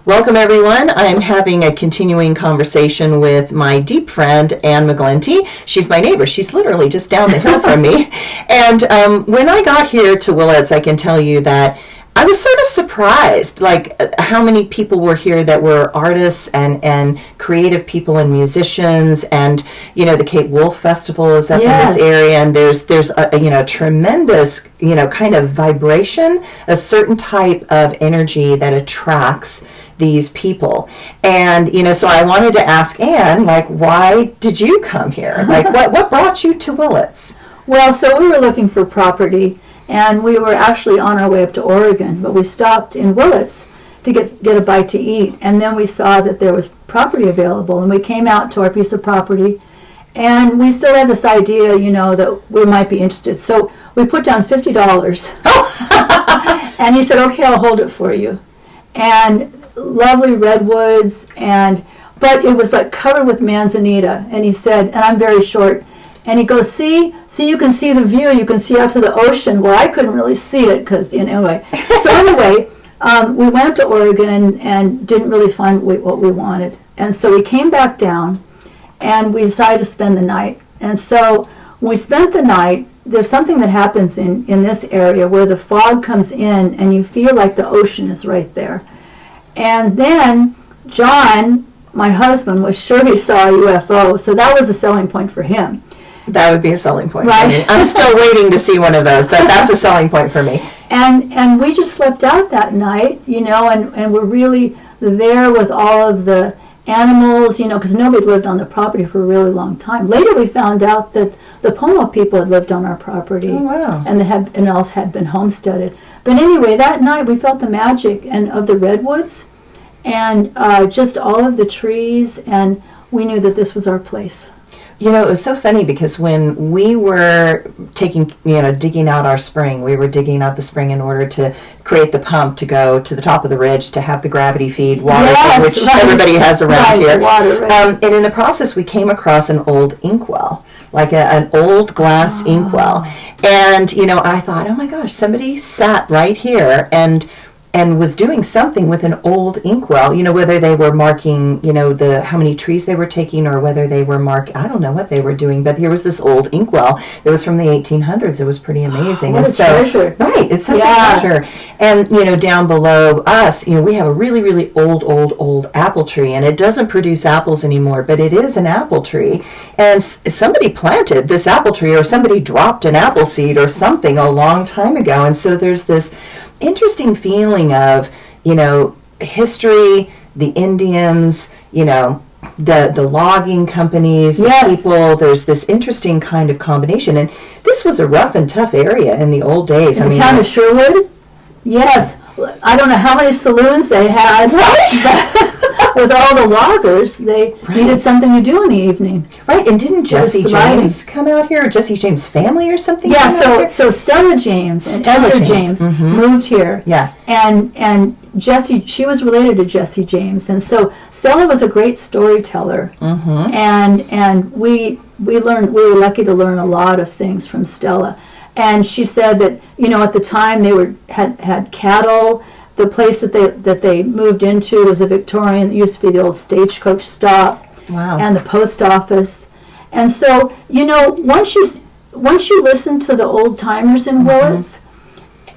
Welcome, everyone. I'm having a continuing conversation with my deep friend, Ann Maglinte. She's my neighbor. She's literally just down the hill from me. And when I got here to Willits, I can tell you that I was sort of surprised, like how many people were here that were artists and creative people and musicians. And, you know, the Cape Wolf Festival is up in this area, and there's a tremendous, kind of vibration, a certain type of energy that attracts these people. And, so I wanted to ask Ann, like, why did you come here? Like, what brought you to Willits? Well, so we were looking for property, and we were actually on our way up to Oregon, but we stopped in Willits to get a bite to eat, and then we saw that there was property available, and we came out to our piece of property, and we still had this idea, that we might be interested. So we put down $50. And he said, okay, I'll hold it for you. And lovely redwoods, but it was like covered with manzanita. And he said, and I'm very short, and he goes, see, you can see the view, you can see out to the ocean. Well, I couldn't really see it because, anyway. So anyway, we went up to Oregon and didn't really find what we wanted. And so we came back down, and we decided to spend the night. And so when we spent the night, there's something that happens in this area where the fog comes in and you feel like the ocean is right there. And then John, my husband, was sure he saw a UFO, so that was a selling point for him. That would be a selling point right? for me. I'm still waiting to see one of those, but that's a selling point for me. And we just slept out that night, and we're really there with all of the animals, because nobody lived on the property for a really long time. Later we found out that the Pomo people had lived on our property. Oh, wow. And else had been homesteaded. But anyway, that night we felt the magic of the redwoods and just all of the trees, and we knew that this was our place. It was so funny because when we were digging out our spring, we were digging out the spring in order to create the pump to go to the top of the ridge to have the gravity feed water, which everybody has around here. Water, right. And in the process, we came across an old inkwell, like an old glass inkwell. And, I thought, oh my gosh, somebody sat right here and was doing something with an old inkwell, whether they were marking, how many trees they were taking, or whether they were I don't know what they were doing, but here was this old inkwell that was from the 1800s. It was pretty amazing. What a treasure. Right, it's such a treasure. And, down below us, we have a really, really old apple tree, and it doesn't produce apples anymore, but it is an apple tree. And somebody planted this apple tree, or somebody dropped an apple seed or something a long time ago. And so there's this interesting feeling of, history, the Indians, the logging companies, the people. There's this interesting kind of combination. And this was a rough and tough area in the old days. In the town of Sherwood? Yes. I don't know how many saloons they had. Right? With all the loggers, they needed something to do in the evening. Right, and didn't Jesse James come out here, or Jesse James' family or something? Yeah, so Stella James and Stella James moved here. Yeah. And Jesse, she was related to Jesse James, and so Stella was a great storyteller. And we were lucky to learn a lot of things from Stella. And she said that, at the time they had cattle. The place that they moved into was a Victorian. It used to be the old stagecoach stop. Wow. And the post office. And so, once you listen to the old timers in Willits,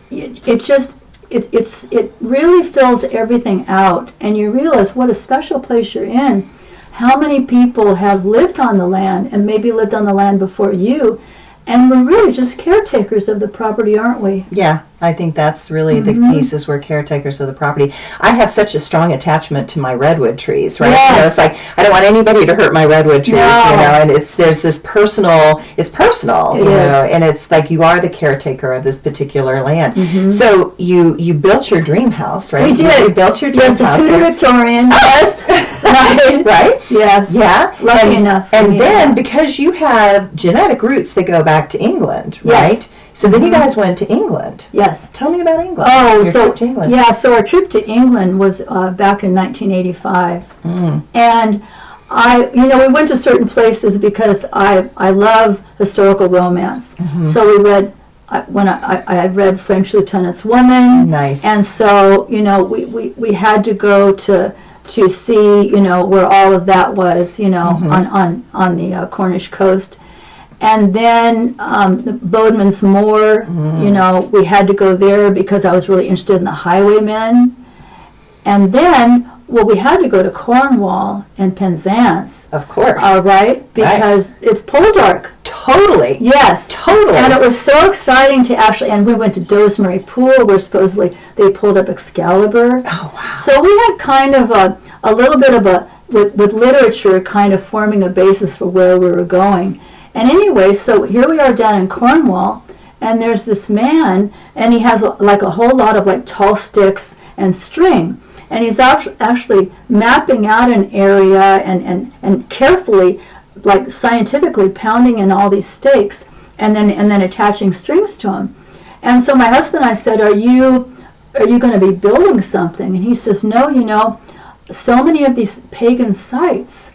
it really fills everything out, and you realize what a special place you're in. How many people have lived on the land and maybe lived on the land before you, and we're really just caretakers of the property, aren't we? Yeah. I think that's really the piece, is we're caretakers of the property. I have such a strong attachment to my redwood trees, right? Yes. It's like, I don't want anybody to hurt my redwood trees, and there's this personal, it's personal, and it's like you are the caretaker of this particular land. So you built your dream house, right? We did. You built your dream house. Yes, a Tudor Victorian, yes. Right? Yes. Yeah. Lucky enough. And then, because you have genetic roots that go back to England, right? So then you guys went to England. Yes. Tell me about England. Oh, Your trip to England. Yeah, so our trip to England was back in 1985. And we went to certain places because I love historical romance. So we read I had read French Lieutenant's Woman. Nice. And so, we had to go to see, where all of that was, on the Cornish coast. And then the Bodeman's Moor, we had to go there because I was really interested in the highwaymen. And then, we had to go to Cornwall and Penzance. Of course. All right, because it's Poldark. Totally. Yes. Totally. And it was so exciting to actually, and we went to Doesmarie Pool where supposedly they pulled up Excalibur. Oh, wow. So we had kind of a little bit of with literature kind of forming a basis for where we were going. And anyway, so here we are down in Cornwall, and there's this man, and he has like a whole lot of like tall sticks and string. And he's actually mapping out an area and carefully, like scientifically pounding in all these stakes and then attaching strings to them. And so my husband and I said, are you going to be building something? And he says, no, so many of these pagan sites,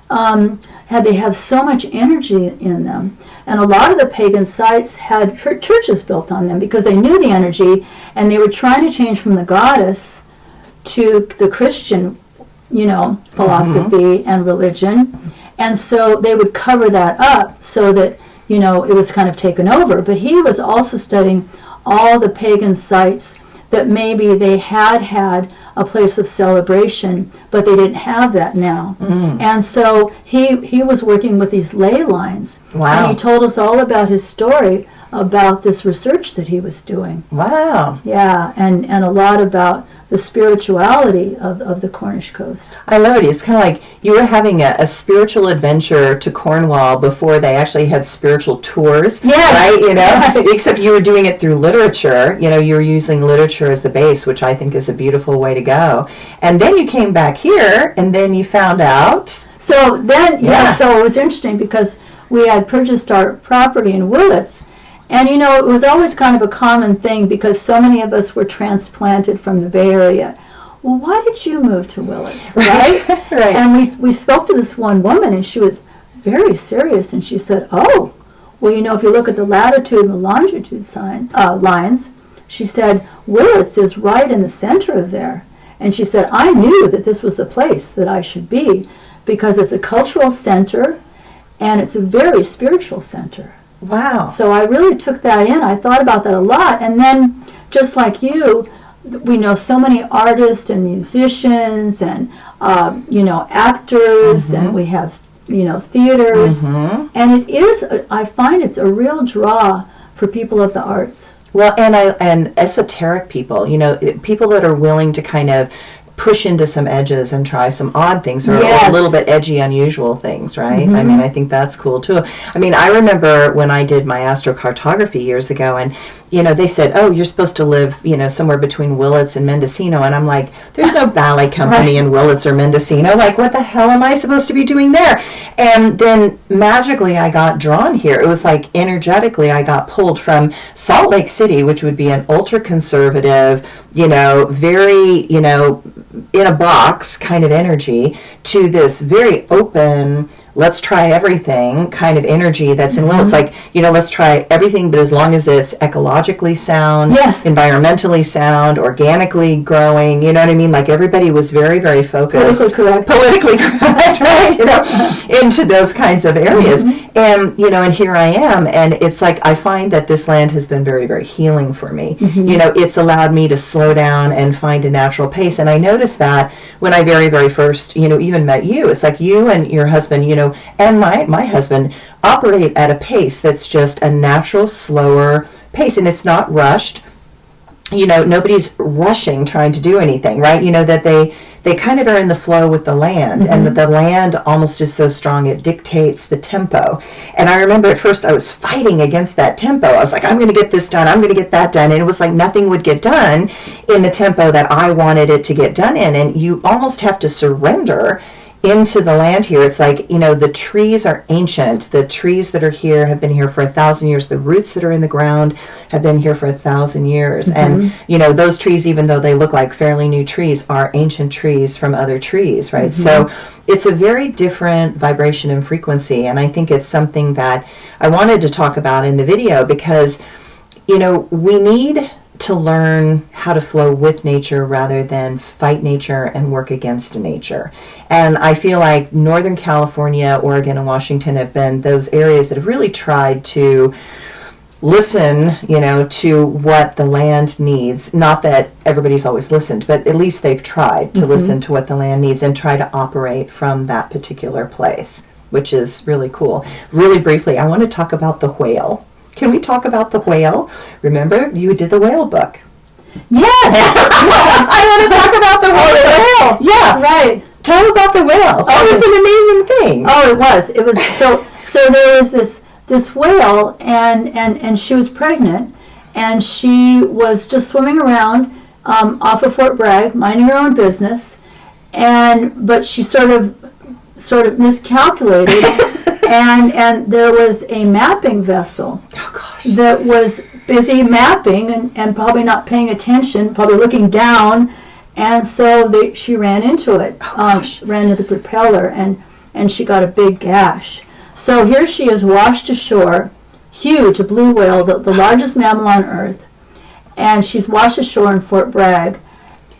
they have so much energy in them. And a lot of the pagan sites had churches built on them because they knew the energy, and they were trying to change from the goddess to the Christian, philosophy and religion. And so they would cover that up so that, it was kind of taken over. But he was also studying all the pagan sites that maybe they had a place of celebration, but they didn't have that now. And so he was working with these ley lines. Wow. And he told us all about his story about this research that he was doing. Wow. Yeah, and a lot about the spirituality of the Cornish coast. I love it. It's kind of like you were having a spiritual adventure to Cornwall before they actually had spiritual tours. Yes. Right? Right. Except you were doing it through literature. You were using literature as the base, which I think is a beautiful way to go. And then you came back here, and then you found out. So then, so it was interesting because we had purchased our property in Willits. And, it was always kind of a common thing because so many of us were transplanted from the Bay Area. Well, why did you move to Willits, right? Right. And we spoke to this one woman, and she was very serious, and she said, oh, well, if you look at the latitude and the longitude lines, she said, Willits is right in the center of there. And she said, I knew that this was the place that I should be because it's a cultural center, and it's a very spiritual center. Wow. So I really took that in. I thought about that a lot. And then, just like you, we know so many artists and musicians and, actors, and we have, theaters. And it is, I find it's a real draw for people of the arts. Well, and esoteric people, people that are willing to kind of push into some edges and try some odd things or a little bit edgy, unusual things, right? I mean, I think that's cool too. I mean, I remember when I did my astrocartography years ago, and they said, oh, you're supposed to live, somewhere between Willits and Mendocino, and I'm like, there's no ballet company in Willits or Mendocino. Like, what the hell am I supposed to be doing there? And then magically I got drawn here. It was like energetically I got pulled from Salt Lake City, which would be an ultra-conservative, very, in a box kind of energy, to this very open, let's try everything kind of energy that's in Willits. Like, let's try everything, but as long as it's ecologically sound, environmentally sound, organically growing, you know what I mean? Like, everybody was very, very focused. Politically correct, right? Into those kinds of areas. And, and here I am, and it's like, I find that this land has been very, very healing for me. It's allowed me to slow down and find a natural pace. And I noticed that when I very, very first, even met you. It's like you and your husband, and my husband operate at a pace that's just a natural, slower pace, and it's not rushed. Nobody's rushing trying to do anything, right? That they kind of are in the flow with the land, and that the land almost is so strong it dictates the tempo. And I remember at first I was fighting against that tempo. I was like, I'm going to get this done, I'm going to get that done, and it was like nothing would get done in the tempo that I wanted it to get done in. And you almost have to surrender into the land here. It's like, the trees are ancient. The trees that are here have been here for 1,000 years. The roots that are in the ground have been here for 1,000 years. And, those trees, even though they look like fairly new trees, are ancient trees from other trees, right? So it's a very different vibration and frequency. And I think it's something that I wanted to talk about in the video because we need to learn how to flow with nature rather than fight nature and work against nature. And I feel like Northern California, Oregon, and Washington have been those areas that have really tried to listen, to what the land needs. Not that everybody's always listened, but at least they've tried to listen to what the land needs and try to operate from that particular place, which is really cool. Really briefly, I want to talk about the whale. Can we talk about the whale? Remember, you did the whale book. Yes! Yes! I want to talk about the whale. Oh, the whale! Yeah. Right. Tell about the whale. That was an amazing thing. Oh, it was. It was so there was this whale, and she was pregnant, and she was just swimming around off of Fort Bragg, minding her own business, but she sort of miscalculated, and there was a mapping vessel that was busy mapping and probably not paying attention, probably looking down, and so she ran into it. She ran into the propeller, and she got a big gash. So here she is washed ashore, huge, a blue whale, the largest mammal on Earth, and she's washed ashore in Fort Bragg,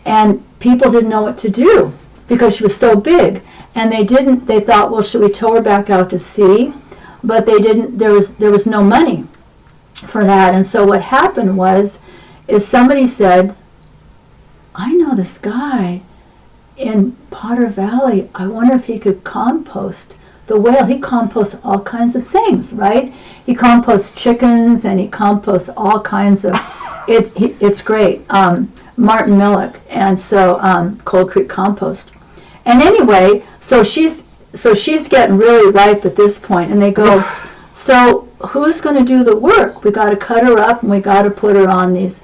and people didn't know what to do because she was so big, and they thought, well, should we tow her back out to sea? But they didn't. There was no money for that, and so what happened is somebody said, I know this guy in Potter Valley. I wonder if he could compost the whale. He composts all kinds of things, right? He composts chickens, and he composts all kinds of. It's great. Martin Millick, and so Cold Creek Compost. And anyway, so she's getting really ripe at this point, and they go, so who's going to do the work? We got to cut her up, and we got to put her on these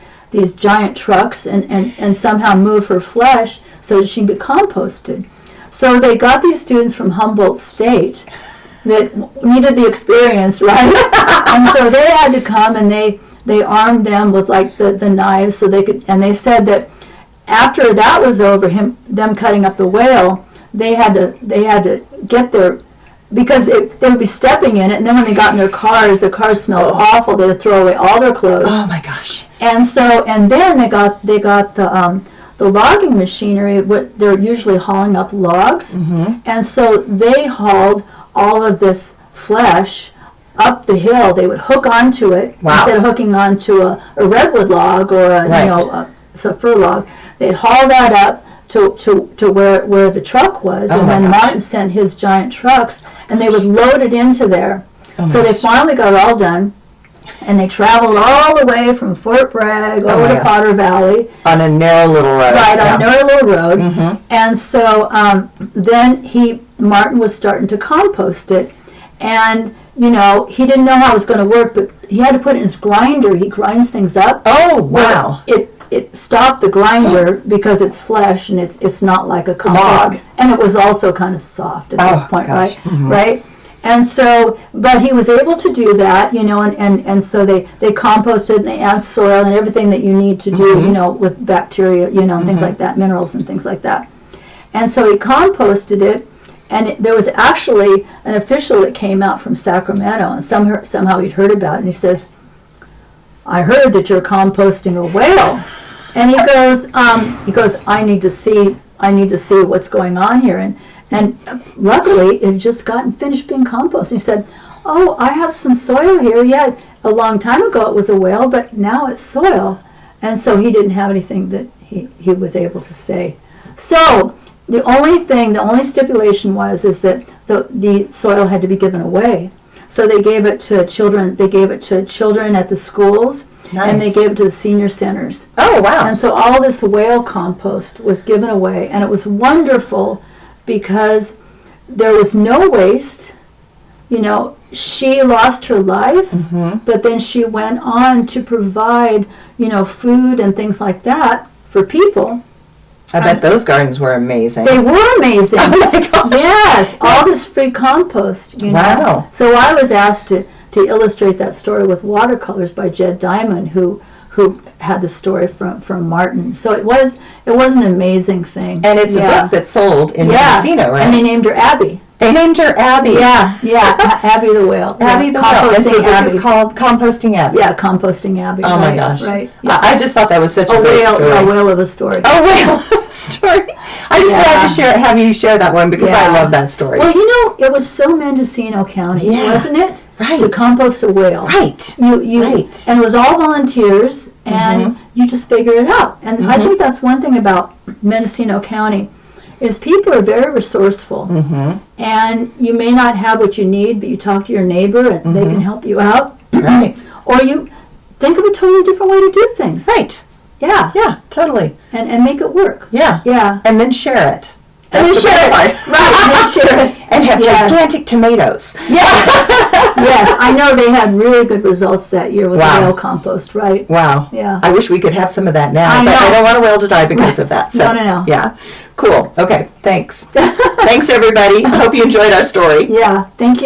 giant trucks and somehow move her flesh so that she can be composted. So they got these students from Humboldt State that needed the experience, right? And so they had to come, and they armed them with like the knives so they could, and they said that after that was over, them cutting up the whale, they had to get their, because they would be stepping in it, and then when they got in their cars smelled awful. They would throw away all their clothes. Oh my gosh! And then they got the logging machinery. They're usually hauling up logs, and so they hauled all of this flesh up the hill. They would hook onto it instead of hooking onto a redwood log or a fir log. They'd haul that up to where the truck was, and then Martin sent his giant trucks, and they would load it into there. So they finally got it all done, and they traveled all the way from Fort Bragg over to Potter Valley. On a narrow little road. Right, on a narrow little road. And so then Martin was starting to compost it, and he didn't know how it was going to work, but he had to put it in his grinder. He grinds things up. Oh, wow. It stopped the grinder because it's flesh, and it's not like a compost. Log. And it was also kind of soft at this point, gosh. right? And so, but he was able to do that, and so they composted, and they add soil and everything that you need to do, with bacteria, things like that, minerals and things like that. And so he composted it, and there was actually an official that came out from Sacramento, and somehow he'd heard about it, and he says, I heard that you're composting a whale. And he goes, I need to see what's going on here. And luckily, it had just gotten finished being composted. He said, oh, I have some soil here. Yeah, a long time ago it was a whale, but now it's soil. And so he didn't have anything that he was able to say. So the only stipulation is that the soil had to be given away. So they gave it to children. They gave it to children at the schools, and they gave it to the senior centers. Oh, wow. And so all this whale compost was given away, and it was wonderful because there was no waste. She lost her life, but then she went on to provide, food and things like that for people. I bet those gardens were amazing. They were amazing. Oh my gosh. Yes, all this free compost, Wow. So I was asked to illustrate that story with watercolors by Jed Diamond, who had the story from Martin. So it was an amazing thing. And it's a book that sold in Mendocino, right? And they named her Abby. They named her Abby. Yeah, Abby the whale. Abby the whale. And so the book is called Composting Abby. Yeah, Composting Abby. Oh my gosh. Right. I just thought that was such a great story. A whale of a story. A whale of a story. I just had to have you share that one because I love that story. Well, it was so Mendocino County, wasn't it? Right. To compost a whale. Right. Right. And it was all volunteers, and you just figure it out. And I think that's one thing about Mendocino County, is people are very resourceful. And you may not have what you need, but you talk to your neighbor and they can help you out. Right. Or you think of a totally different way to do things. Right. Yeah. Yeah, totally. And make it work. Yeah. Yeah. And then share it. And then share it. Right. And then share it. And have gigantic tomatoes. Yes, I know they had really good results that year with the whale compost, right? Wow. Yeah. I wish we could have some of that now, I but know. I don't want a whale to die because of that. So, No. Yeah. Cool. Okay. Thanks. Thanks, everybody. I hope you enjoyed our story. Yeah. Thank you.